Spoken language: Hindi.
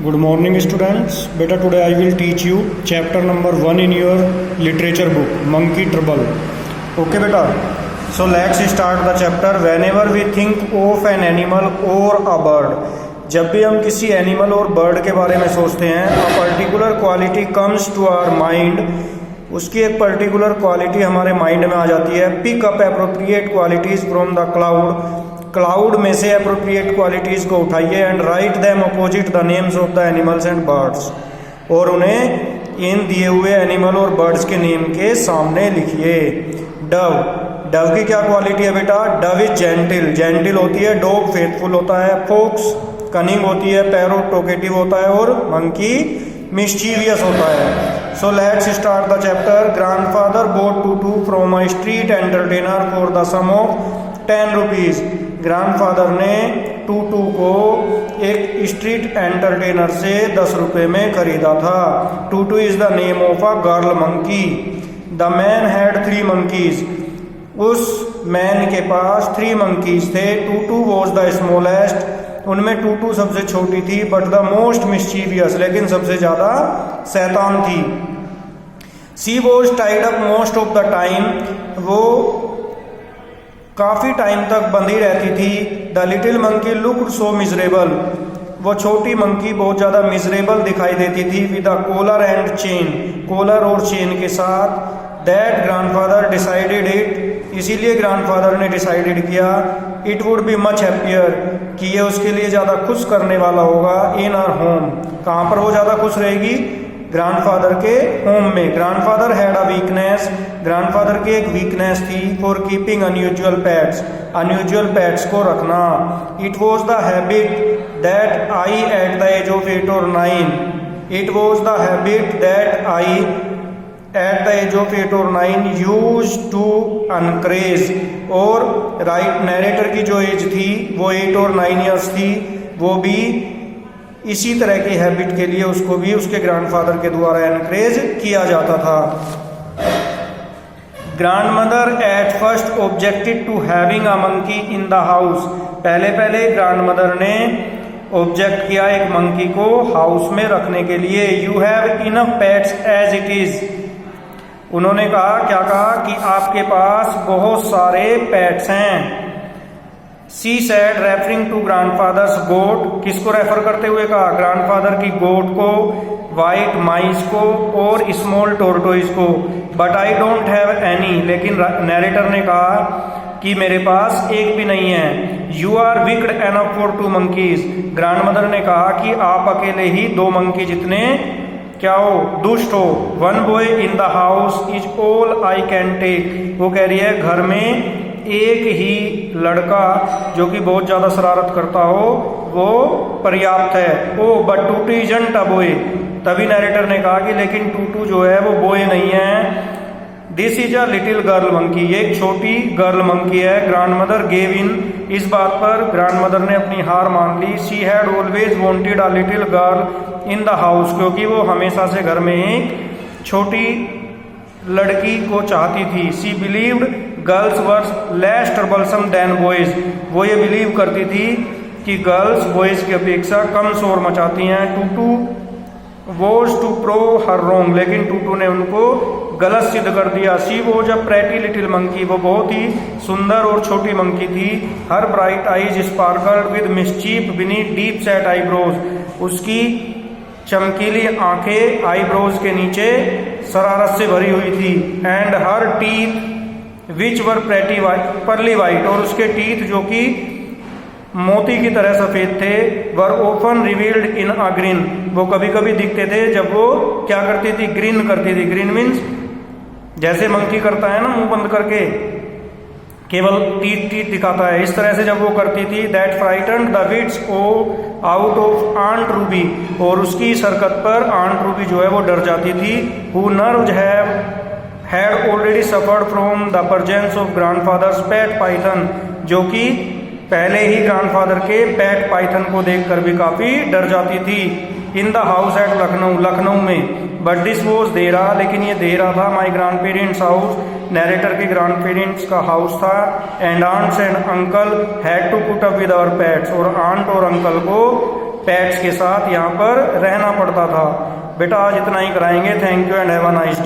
Good morning students. Beta, today I will teach you chapter number 1 in your literature book, Monkey Trouble. Okay beta. So let's start the chapter. Whenever we think of an animal or a bird, जब भी हम किसी एनिमल और बर्ड के बारे में सोचते हैं, a particular quality comes to our mind. उसकी एक पर्टिकुलर क्वालिटी हमारे माइंड में आ जाती है. Pick up appropriate qualities from the cloud में से एप्रोप्रिएट क्वालिटीज को उठाइए and write them opposite the names of the animals and birds, और उन्हें इन दिए हुए एनिमल और बर्ड्स के नेम के सामने लिखिए. डव की क्या क्वालिटी है बेटा? डव इज जेंटिल होती है. डॉग फेथफुल होता है. फॉक्स कनिंग होती है. पैरोट टोकेटिव होता है. और मंकी मिस्चीवियस होता है. So let's start the chapter. Grandfather bought tutu from a street entertainer for the sum of 10 rupees. Grandfather ने टूटू को एक स्ट्रीट एंटरटेनर से 10 रुपये में खरीदा था. Toto is the name of a girl monkey. The man had 3 monkeys. उस मैन के पास 3 monkeys थे. Toto was the smallest. उनमें टूटू सबसे छोटी थी. बट द मोस्ट मिस्चीवियस, लेकिन सबसे ज्यादा शैतान थी. She was tied up most of the time. वो काफी टाइम तक बंधी रहती थी. The little monkey looked so miserable. वो छोटी मंकी बहुत ज्यादा मिजरेबल दिखाई देती थी. With a collar and chain, collar और चेन के साथ. That grandfather decided it. इसीलिए ग्रैंडफादर ने डिसाइडेड किया. It would be much happier, कि ये उसके लिए ज़्यादा खुश करने वाला होगा. In our home. कहाँ पर वो ज़्यादा खुश रहेगी? ग्रैंडफादर के होम में. Grandfather had a weakness. Grandfather की एक वीकनेस थी for keeping unusual pets. Unusual pets को रखना. It was the habit that I at the age of 8 or 9. It was the habit that I at the age of 8 or 9 used to अनक्रेज. और राइट नैरेटर की जो एज थी वो 8 or 9 years थी. वो भी इसी तरह की हैबिट के लिए उसको भी उसके ग्रैंडफादर के द्वारा एनकरेज किया जाता था. Grandmother at first objected to having a monkey in the house. पहले ग्रैंडमदर ने ऑब्जेक्ट किया एक मंकी को हाउस में रखने के लिए. You have enough pets as it is. उन्होंने कहा, क्या कहा? कि आपके पास बहुत सारे पेट्स हैं. सी सैड रेफरिंग टू ग्रैंडफादर्स गोट. किसको रेफर करते हुए कहा? ग्रैंडफादर की गोट को, वाइट माइस को और स्मॉल टोरटोइज को. But I don't have any. लेकिन नैरेटर ने कहा कि मेरे पास एक भी नहीं है. You are wicked enough for 2 monkeys. Grandmother ने कहा कि आप अकेले ही 2 मंकी जितने क्या हो? दुष्ट हो. 1 boy in the house is all I can take. वो कह रही है घर में एक ही लड़का जो कि बहुत ज्यादा शरारत करता हो वो पर्याप्त है. ओ but Tutu isn't a boy. तभी नैरेटर ने कहा कि लेकिन टूटू जो है वो बॉय नहीं है. This is a little girl monkey. ये एक छोटी गर्ल मंकी है. Grandmother gave in. इस बात पर ग्रैंडमदर ने अपनी हार मान ली. She had always wanted a little girl in the house. क्योंकि वो हमेशा से घर में एक छोटी लड़की को चाहती थी. She believed girls were less troublesome than boys. वो ये बिलीव करती थी कि गर्ल्स बॉयज की अपेक्षा कम शोर मचाती हैं. Toto was to prove her wrong. लेकिन टूटू ने उनको गलत सिद्ध कर दिया. She was a pretty little monkey. वो बहुत ही सुंदर और छोटी मंकी थी. Her bright eyes sparkled with mischief beneath deep set eyebrows. उसकी चमकीली आंखें आईब्रोज के नीचे शरारत से भरी हुई थी. And her teeth which were pretty परली वाइट. और उसके टीथ जो कि मोती की तरह सफेद थे. वर open revealed in a green. वो कभी कभी दिखते थे जब वो क्या करती थी? ग्रीन करती थी. ग्रीन मीन्स जैसे मंकी करता है ना मुंह बंद करके, केवल टीथ दिखाता है, इस तरह से जब वो करती थी. That frightened the wits out of aunt Ruby. और उसकी इस हरकत पर आंट रूबी जो है वो डर जाती थी. Who nerves had already suffered from the presence of grandfathers pet Python. जो कि पहले ही ग्रैंडफादर के पेट पाइथन को देखकर भी काफी डर जाती थी. In the house at Lucknow में. But this was Dehra. लेकिन ये देरा था my grandparents house. Narrator के ग्रैंड पेरेंट्स का हाउस था. And aunts and uncle had to put up with our pets. और आंट और अंकल को पेट्स के साथ यहाँ पर रहना पड़ता था। बेटा आज इतना ही कराएंगे। Thank you and have a nice day.